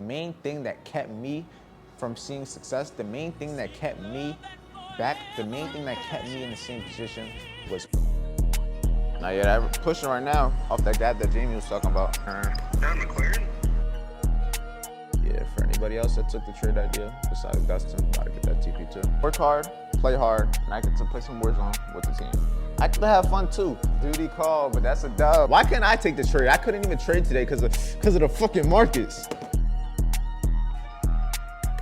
main thing that kept me from seeing success, the main thing that kept me back, the main thing that kept me in the same position was. Now, yeah, that pushing right now off that gap that Jamie was talking about. John McLaren? Yeah, for anybody else that took the trade idea, besides Dustin, gotta get that TP too. Work hard, play hard, and I get to play some Warzone with the team. I could have fun too. Duty call, but that's a dub. Why can't I take the trade? I couldn't even trade today because of the fucking markets.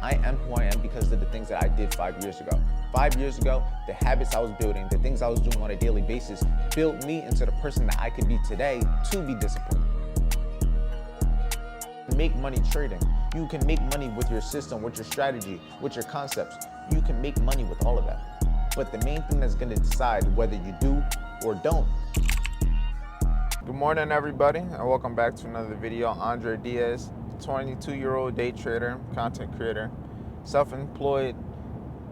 I am who I am because of the things that I did 5 years ago. 5 years ago, the habits I was building, the things I was doing on a daily basis, built me into the person that I could be today to be disciplined. Make money trading. You can make money with your system, with your strategy, with your concepts. You can make money with all of that. But the main thing that's gonna decide whether you do or don't. Good morning, everybody, and welcome back to another video. Andre Diaz, 22-year-old day trader, content creator, self-employed.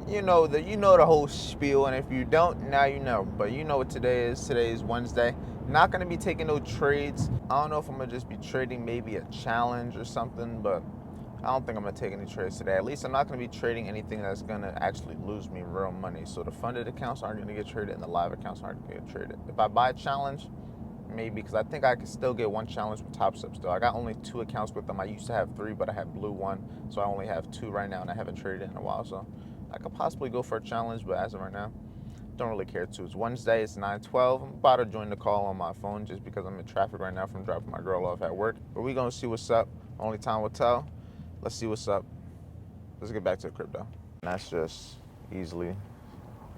You know the whole spiel, and if you don't, now you know. But you know what today is. Today is Wednesday. Not gonna be taking no trades. I don't know if I'm gonna just be trading maybe a challenge or something, but I don't think I'm gonna take any trades today. At least I'm not gonna be trading anything that's gonna actually lose me real money. So the funded accounts aren't gonna get traded and the live accounts aren't gonna get traded. If I buy a challenge, maybe, because I think I can still get one challenge with TopStep still. I got only 2 accounts with them. I used to have 3, but I had blue 1, so I only have 2 right now, and I haven't traded in a while, so I could possibly go for a challenge, but as of right now, don't really care to. It's Wednesday, it's 9:12. I'm about to join the call on my phone just because I'm in traffic right now from dropping my girl off at work. But we gonna see what's up. Only time will tell. Let's see what's up. Let's get back to the crypto. And that's just easily,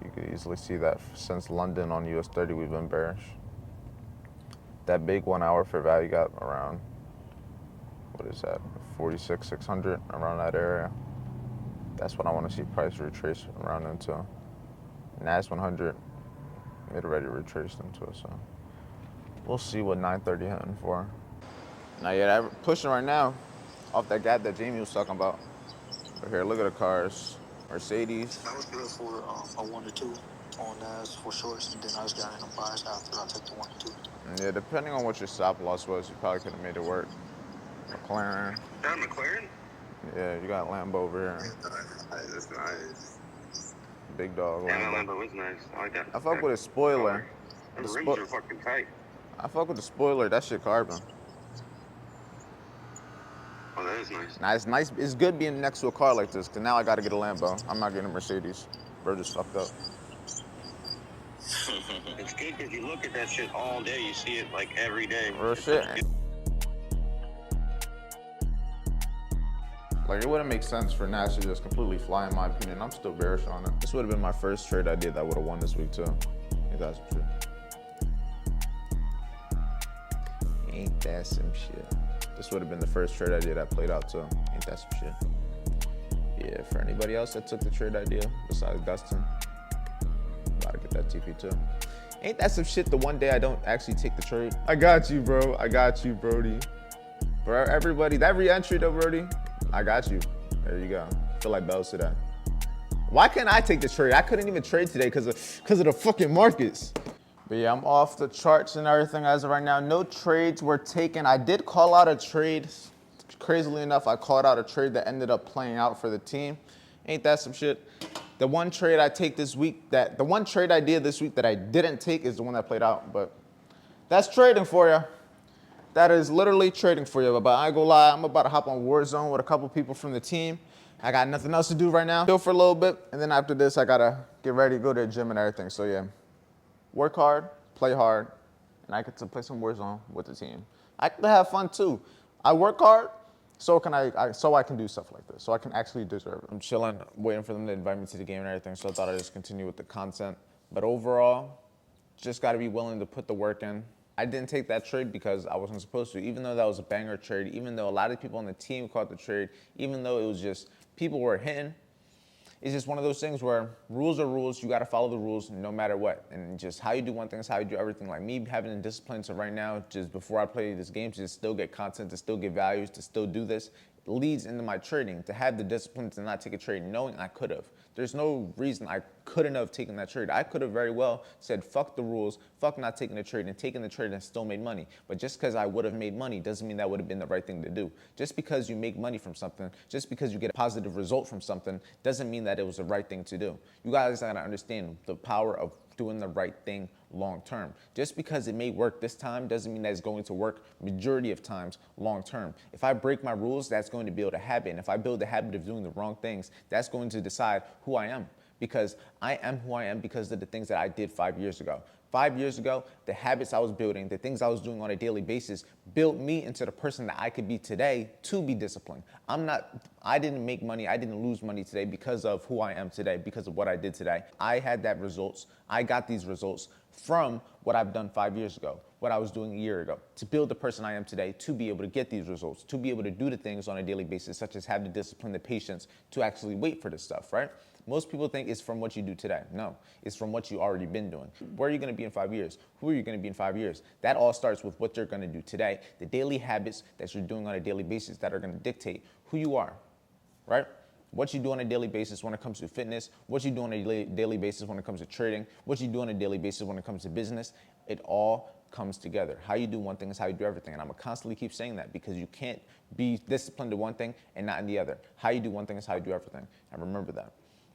you could easily see that since London on US 30, we've been bearish. That big 1 hour fair value gap around, what is that, 46,600, around that area. That's what I want to see price retrace around into. NAS 100, it already retraced into it, so we'll see what 930 hitting for. Now, yeah, that pushing right now off that gap that Jamie was talking about. But here, look at the cars. Mercedes. I was good for a 1 or 2 on NAS for shorts, and then I just got in them buys after I took the 1 and 2. Yeah, depending on what your stop loss was, you probably could have made it work. McLaren. John McLaren? Yeah, you got Lambo over here. That's nice. Big dog Yeah, Lambo. that Lambo was nice. I like that. I fuck with a spoiler. The rims are fucking tight. I fuck with the spoiler. That shit carbon. Oh, that is nice. Now it's nice. It's good being next to a car like this, because now I got to get a Lambo. I'm not getting a Mercedes. Bro just fucked up. It's good because you look at that shit all day. You see it like every day. Real shit. Like, it wouldn't make sense for NAS to just completely fly, in my opinion. I'm still bearish on it. This would have been my first trade I did that would have won this week, too. Ain't that some shit? Ain't that some shit? This would have been the first trade idea that played out, too. Ain't that some shit? Yeah, for anybody else that took the trade idea, besides Dustin, gotta get that TP, too. Ain't that some shit the one day I don't actually take the trade? I got you, bro. I got you, Brody. For everybody, that re-entry, though, Brody, I got you. There you go. Feel like bells to that. Why can't I take the trade? I couldn't even trade today because of the fucking markets. But yeah, I'm off the charts and everything as of right now. No trades were taken. I did call out a trade. Crazily enough, I called out a trade that ended up playing out for the team. Ain't that some shit? The one trade I take this week, the one trade I did this week that I didn't take is the one that played out. But that's trading for you. That is literally trading for you. But I ain't gonna lie, I'm about to hop on Warzone with a couple people from the team. I got nothing else to do right now. Chill for a little bit, and then after this, I gotta get ready to go to the gym and everything. So yeah, work hard, play hard, and I get to play some Warzone with the team. I can have fun too. I work hard, so I can do stuff like this. So I can actually deserve it. I'm chilling, waiting for them to invite me to the game and everything. So I thought I'd just continue with the content. But overall, just gotta be willing to put the work in. I didn't take that trade because I wasn't supposed to, even though that was a banger trade, even though a lot of people on the team caught the trade, even though it was just people were hitting. It's just one of those things where rules are rules. You got to follow the rules no matter what. And just how you do one thing is how you do everything. Like me having a discipline to right now, just before I play this game, to just still get content, to still get values, to still do this, leads into my trading, to have the discipline to not take a trade, knowing I could have. There's no reason I couldn't have taken that trade. I could have very well said, fuck the rules, fuck not taking the trade, and taken the trade and still made money. But just because I would have made money doesn't mean that would have been the right thing to do. Just because you make money from something, just because you get a positive result from something, doesn't mean that it was the right thing to do. You guys gotta understand the power of doing the right thing long term. Just because it may work this time doesn't mean that it's going to work majority of times long term. If I break my rules, that's going to build a habit. And if I build a habit of doing the wrong things, that's going to decide who I am. Because I am who I am because of the things that I did 5 years ago. 5 years ago, the habits I was building, the things I was doing on a daily basis built me into the person that I could be today to be disciplined. I didn't make money, I didn't lose money today because of who I am today, because of what I did today. I had that results, I got these results from what I've done 5 years ago, what I was doing a year ago, to build the person I am today, to be able to get these results, to be able to do the things on a daily basis, such as have the discipline, the patience to actually wait for this stuff, right? Most people think it's from what you do today. No, it's from what you already been doing. Where are you gonna be in 5 years? Who are you gonna be in 5 years? That all starts with what you're gonna do today, the daily habits that you're doing on a daily basis that are gonna dictate who you are, right? What you do on a daily basis when it comes to fitness, what you do on a daily basis when it comes to trading, what you do on a daily basis when it comes to business, it all comes together. How you do one thing is how you do everything. And I'm gonna constantly keep saying that because you can't be disciplined to one thing and not in the other. How you do one thing is how you do everything. And remember that.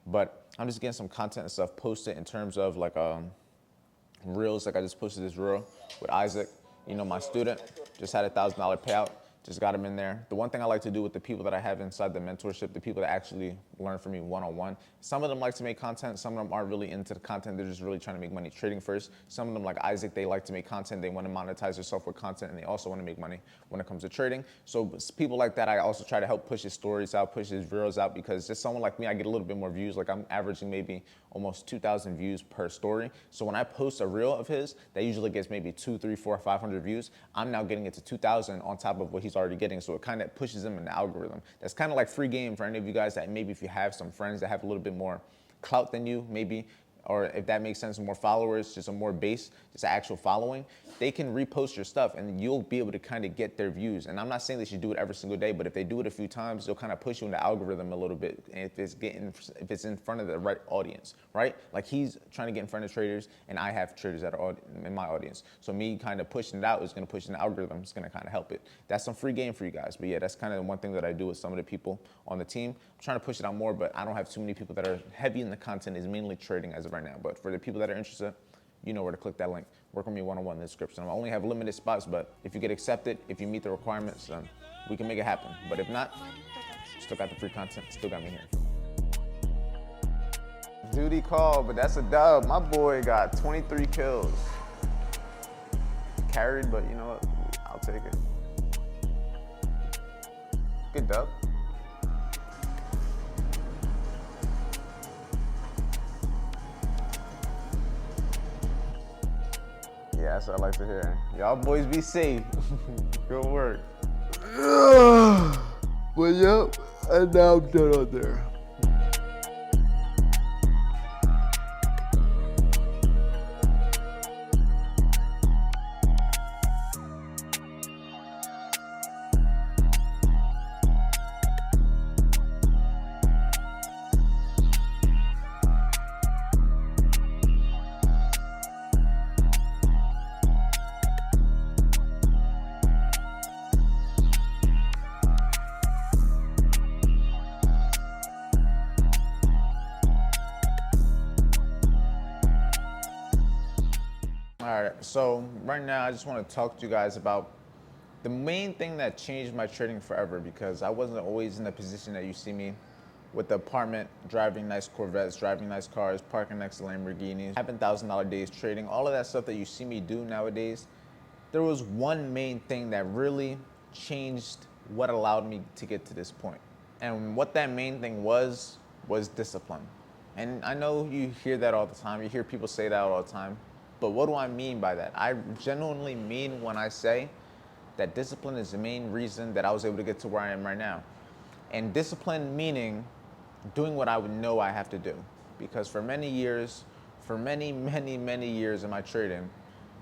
But I'm just getting some content and stuff posted in terms of like reels. Like I just posted this reel with Isaac, you know, my student, just had $1,000 payout. Just got them in there. The one thing I like to do with the people that I have inside the mentorship, the people that actually learn from me one-on-one, some of them like to make content, some of them aren't really into the content, they're just really trying to make money trading first. Some of them, like Isaac, they like to make content, they want to monetize their software content, and they also want to make money when it comes to trading. So people like that, I also try to help push his stories out, push his reels out, because just someone like me, I get a little bit more views. Like I'm averaging maybe almost 2,000 views per story. So when I post a reel of his, that usually gets maybe 2, 3, 4, 500 views. I'm now getting it to 2,000 on top of what he's already getting. So it kind of pushes him in the algorithm. That's kind of like free game for any of you guys that maybe if you have some friends that have a little bit more clout than you, maybe, or if that makes sense, more followers, just a more base, just an actual following, they can repost your stuff and you'll be able to kind of get their views. And I'm not saying they should do it every single day, but if they do it a few times, they'll kind of push you in the algorithm a little bit. And if it's in front of the right audience, right? Like he's trying to get in front of traders and I have traders that are in my audience. So me kind of pushing it out is going to push in the algorithm. It's going to kind of help it. That's some free game for you guys. But yeah, that's kind of one thing that I do with some of the people on the team. I'm trying to push it out more, but I don't have too many people that are heavy in the content. Is mainly trading as of right now. But for the people that are interested, you know where to click that link. Work with me one-on-one in the description. I only have limited spots, but if you get accepted, if you meet the requirements, then we can make it happen. But if not, still got the free content, still got me here. Duty call, but that's a dub. My boy got 23 kills. Carried, but you know what? I'll take it. Good dub. Yeah, that's what I like to hear. Y'all boys be safe. Good work. Well, yep, and now I'm done on there. All right, so right now I just want to talk to you guys about the main thing that changed my trading forever, because I wasn't always in the position that you see me with the apartment, driving nice Corvettes, driving nice cars, parking next to Lamborghinis, having $1,000 days trading, all of that stuff that you see me do nowadays. There was one main thing that really changed what allowed me to get to this point. And what that main thing was discipline. And I know you hear that all the time. You hear people say that all the time. But what do I mean by that? I genuinely mean when I say that discipline is the main reason that I was able to get to where I am right now. And discipline meaning doing what I would know I have to do. Because for many years, for many years in my trading,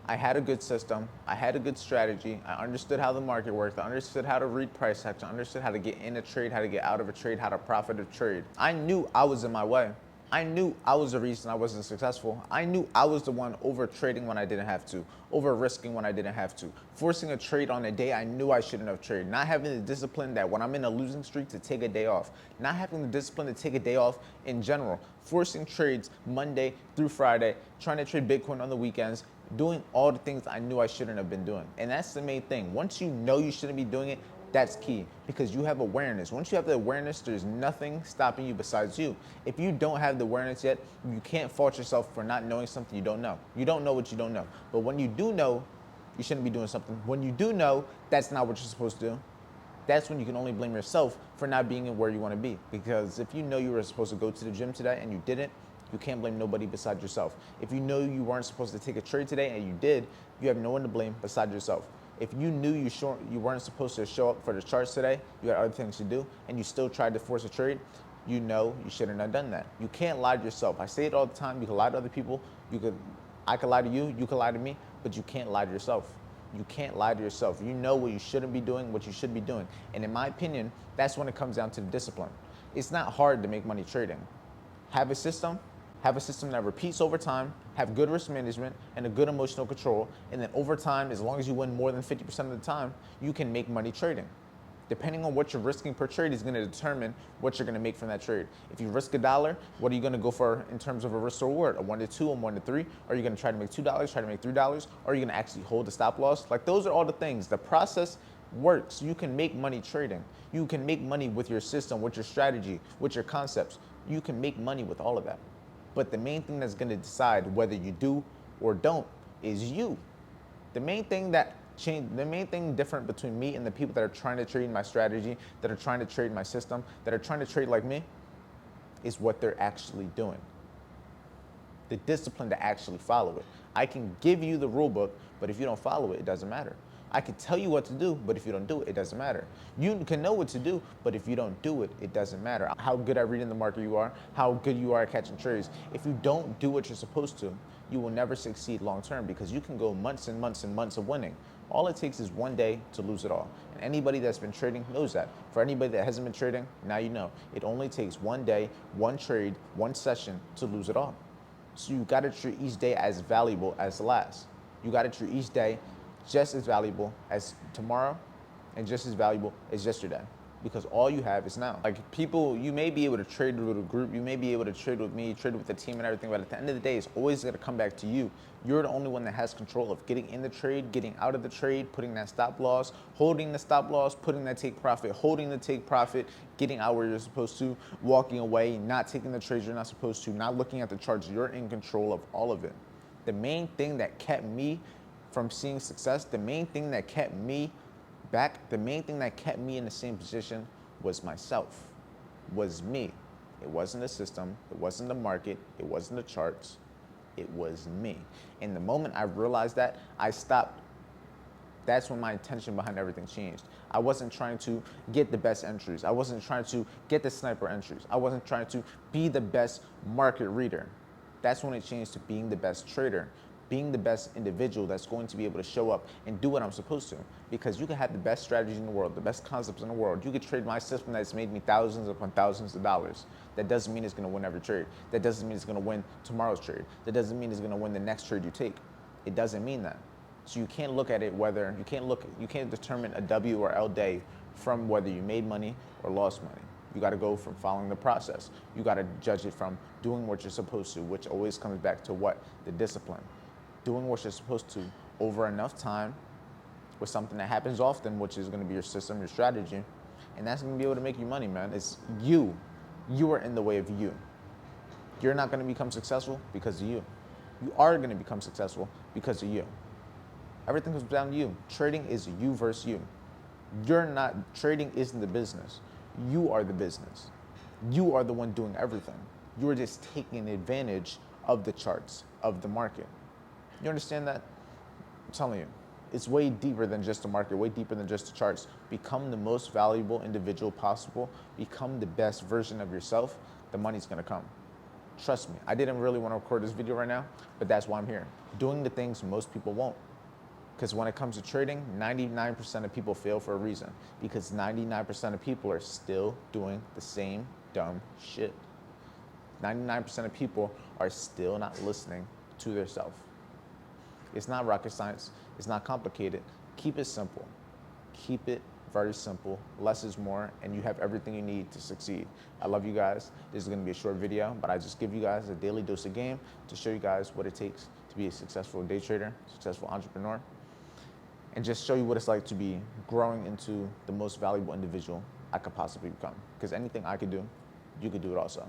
I had a good system. I had a good strategy. I understood how the market worked. I understood how to read price action. I understood how to get in a trade, how to get out of a trade, how to profit a trade. I knew I was in my way. I knew I was the reason I wasn't successful. I knew I was the one over trading when I didn't have to, over risking when I didn't have to, forcing a trade on a day I knew I shouldn't have traded, not having the discipline that when I'm in a losing streak to take a day off, not having the discipline to take a day off in general, forcing trades Monday through Friday, trying to trade Bitcoin on the weekends, doing all the things I knew I shouldn't have been doing. And that's the main thing. Once you know you shouldn't be doing it, that's key, because you have awareness. Once you have the awareness, there's nothing stopping you besides you. If you don't have the awareness yet, you can't fault yourself for not knowing something you don't know. You don't know what you don't know. But when you do know, you shouldn't be doing something. When you do know, that's not what you're supposed to do. That's when you can only blame yourself for not being in where you want to be. Because if you know you were supposed to go to the gym today and you didn't, you can't blame nobody besides yourself. If you know you weren't supposed to take a trade today and you did, you have no one to blame besides yourself. If you knew you weren't supposed to show up for the charts today, you had other things to do, and you still tried to force a trade, you know you shouldn't have done that. You can't lie to yourself. I say it all the time. You can lie to other people. I could lie to you. You could lie to me, but you can't lie to yourself. You can't lie to yourself. You know what you shouldn't be doing, what you should be doing. And in my opinion, that's when it comes down to the discipline. It's not hard to make money trading. Have a system that repeats over time, have good risk management and a good emotional control, and then over time, as long as you win more than 50% of the time, you can make money trading. Depending on what you're risking per trade is going to determine what you're going to make from that trade. If you risk $1, what are you going to go for in terms of a risk to reward? A 1 to 2, a 1 to 3? Are you going to try to make $2, try to make $3? Or are you going to actually hold the stop loss? Like, those are all the things. The process works. You can make money trading. You can make money with your system, with your strategy, with your concepts. You can make money with all of that. But the main thing that's going to decide whether you do or don't is you. The main thing different between me and the people that are trying to trade my strategy, that are trying to trade my system, that are trying to trade like me, is what they're actually doing. The discipline to actually follow it. I can give you the rule book, but if you don't follow it, it doesn't matter. I can tell you what to do, but if you don't do it, it doesn't matter. You can know what to do, but if you don't do it, it doesn't matter. How good at reading the market you are, how good you are at catching trades. If you don't do what you're supposed to, you will never succeed long term, because you can go months and months and months of winning. All it takes is one day to lose it all. And anybody that's been trading knows that. For anybody that hasn't been trading, now you know. It only takes one day, one trade, one session to lose it all. So you gotta treat each day as valuable as the last. You gotta treat each day just as valuable as tomorrow and just as valuable as yesterday, because all you have is now. Like, people, you may be able to trade with a group, you may be able to trade with me, trade with the team and everything, but at the end of the day, it's always gonna come back to you. You're the only one that has control of getting in the trade, getting out of the trade, putting that stop loss, holding the stop loss, putting that take profit, holding the take profit, getting out where you're supposed to, walking away, not taking the trades you're not supposed to, not looking at the charts. You're in control of all of it. The main thing that kept me from seeing success, the main thing that kept me back, the main thing that kept me in the same position was myself, was me. It wasn't the system, it wasn't the market, it wasn't the charts, it was me. And the moment I realized that, I stopped. That's when my intention behind everything changed. I wasn't trying to get the best entries. I wasn't trying to get the sniper entries. I wasn't trying to be the best market reader. That's when it changed to being the best trader, being the best individual that's going to be able to show up and do what I'm supposed to. Because you can have the best strategies in the world, the best concepts in the world. You could trade my system that's made me thousands upon thousands of dollars. That doesn't mean it's gonna win every trade. That doesn't mean it's gonna win tomorrow's trade. That doesn't mean it's gonna win the next trade you take. It doesn't mean that. So you can't look at it you can't determine a W or L day from whether you made money or lost money. You gotta go from following the process. You gotta judge it from doing what you're supposed to, which always comes back to what? The discipline. Doing what you're supposed to over enough time with something that happens often, which is gonna be your system, your strategy, and that's gonna be able to make you money, man. It's you. You are in the way of you. You're not gonna become successful because of you. You are gonna become successful because of you. Everything comes down to you. Trading is you versus you. Trading isn't the business. You are the business. You are the one doing everything. You are just taking advantage of the charts, of the market. You understand that? I'm telling you, it's way deeper than just the market, way deeper than just the charts. Become the most valuable individual possible. Become the best version of yourself. The money's gonna come. Trust me, I didn't really want to record this video right now, but that's why I'm here. Doing the things most people won't. Because when it comes to trading, 99% of people fail for a reason. Because 99% of people are still doing the same dumb shit. 99% of people are still not listening to their self. It's not rocket science. It's not complicated. Keep it simple. Keep it very simple. Less is more, and you have everything you need to succeed. I love you guys. This is going to be a short video, but I just give you guys a daily dose of game to show you guys what it takes to be a successful day trader, successful entrepreneur, and just show you what it's like to be growing into the most valuable individual I could possibly become. Because anything I could do, you could do it also.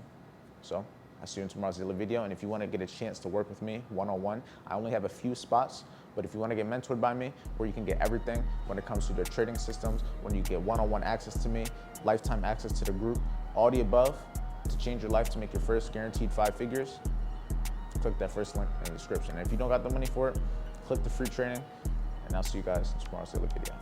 So I'll see you in tomorrow's daily video. And if you want to get a chance to work with me one-on-one, I only have a few spots, but if you want to get mentored by me, where you can get everything when it comes to the trading systems, when you get one-on-one access to me, lifetime access to the group, all the above, to change your life, to make your first guaranteed 5 figures, click that first link in the description. And if you don't got the money for it, click the free training, and I'll see you guys in tomorrow's daily video.